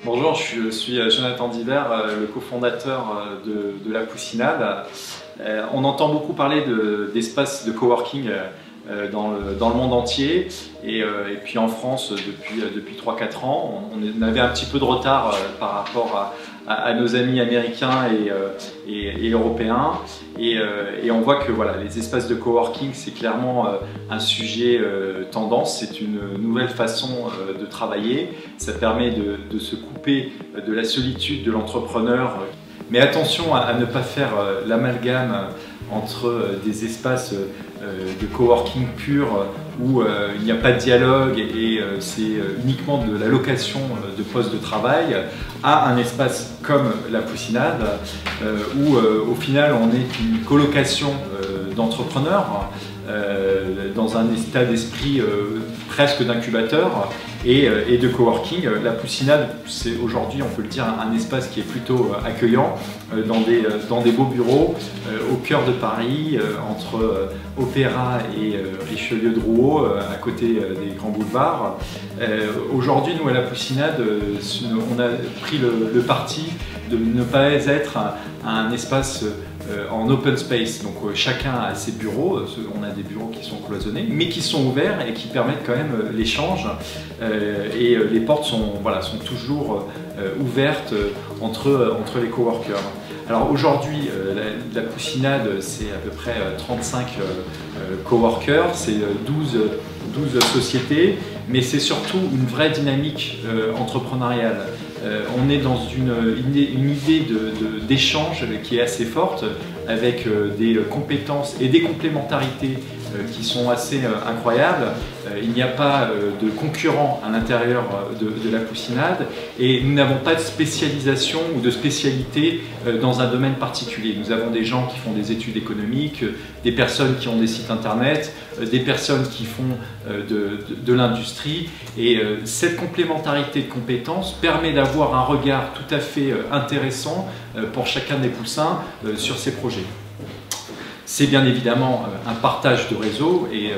Bonjour, je suis Jonathan Diver, le cofondateur de La Poussinade. On entend beaucoup parler d'espaces de coworking dans le monde entier et puis en France depuis 3-4 ans. On avait un petit peu de retard par rapport à nos amis américains et européens et on voit que voilà, les espaces de coworking c'est clairement un sujet tendance, c'est une nouvelle façon de travailler. Ça permet de se couper de la solitude de l'entrepreneur. Mais attention à ne pas faire l'amalgame entre des espaces de coworking pur où il n'y a pas de dialogue et c'est uniquement de la location de postes de travail à un espace comme La Poussinade où au final on est une colocation d'entrepreneurs dans un état d'esprit presque d'incubateur et de coworking. La Poussinade, c'est aujourd'hui, on peut le dire, un espace qui est plutôt accueillant dans des beaux bureaux au cœur de Paris, entre Opéra et Richelieu-Drouot, à côté des grands boulevards. Aujourd'hui, nous, à La Poussinade, on a pris le parti de ne pas être un espace en open space, donc chacun a ses bureaux, on a des bureaux qui sont cloisonnés, mais qui sont ouverts et qui permettent quand même l'échange et les portes sont toujours ouvertes entre les coworkers. Alors aujourd'hui, la Poussinade, c'est à peu près 35 coworkers, c'est 12 sociétés, mais c'est surtout une vraie dynamique entrepreneuriale. On est dans une idée d'échange qui est assez forte, avec des compétences et des complémentarités qui sont assez incroyables. Il n'y a pas de concurrents à l'intérieur de La Poussinade et nous n'avons pas de spécialisation ou de spécialité dans un domaine particulier. Nous avons des gens qui font des études économiques, des personnes qui ont des sites internet, des personnes qui font de l'industrie et cette complémentarité de compétences permet d'avoir un regard tout à fait intéressant pour chacun des poussins sur ces projets. C'est bien évidemment un partage de réseau et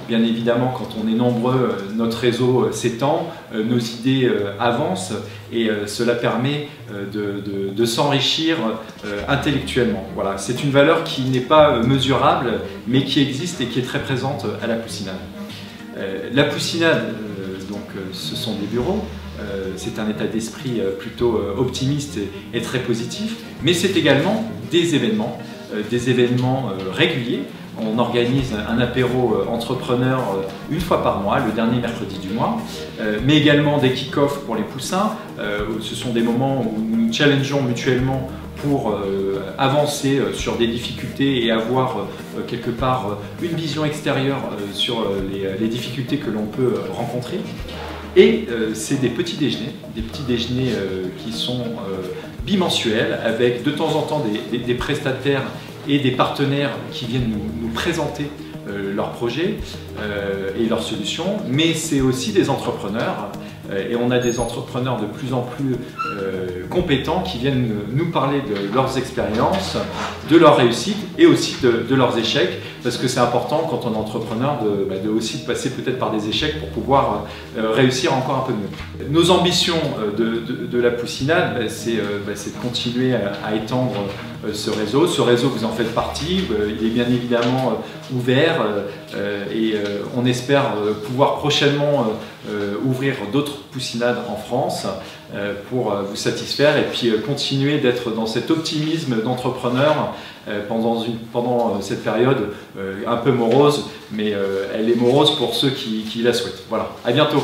bien évidemment quand on est nombreux, notre réseau s'étend, nos idées avancent et cela permet de s'enrichir intellectuellement. Voilà, c'est une valeur qui n'est pas mesurable mais qui existe et qui est très présente à La Poussinade. La Poussinade, ce sont des bureaux. C'est un état d'esprit plutôt optimiste et très positif, mais c'est également des événements réguliers. On organise un apéro entrepreneur une fois par mois, le dernier mercredi du mois, mais également des kick-offs pour les poussins. Ce sont des moments où nous nous challengeons mutuellement pour avancer sur des difficultés et avoir quelque part une vision extérieure sur les difficultés que l'on peut rencontrer. Et c'est des petits déjeuners qui sont bimensuels avec de temps en temps des prestataires et des partenaires qui viennent nous présenter leurs projets et leurs solutions, mais c'est aussi des entrepreneurs et on a des entrepreneurs de plus en plus compétents qui viennent nous parler de leurs expériences, de leurs réussites et aussi de leurs échecs, parce que c'est important quand on est entrepreneur de aussi passer peut-être par des échecs pour pouvoir réussir encore un peu mieux. Nos ambitions de La Poussinade, c'est de continuer à étendre ce réseau. Ce réseau, vous en faites partie, il est bien évidemment ouvert et on espère pouvoir prochainement ouvrir d'autres poussinades en France pour vous satisfaire et puis continuer d'être dans cet optimisme d'entrepreneur pendant cette période un peu morose, mais elle est morose pour ceux qui la souhaitent. Voilà, à bientôt.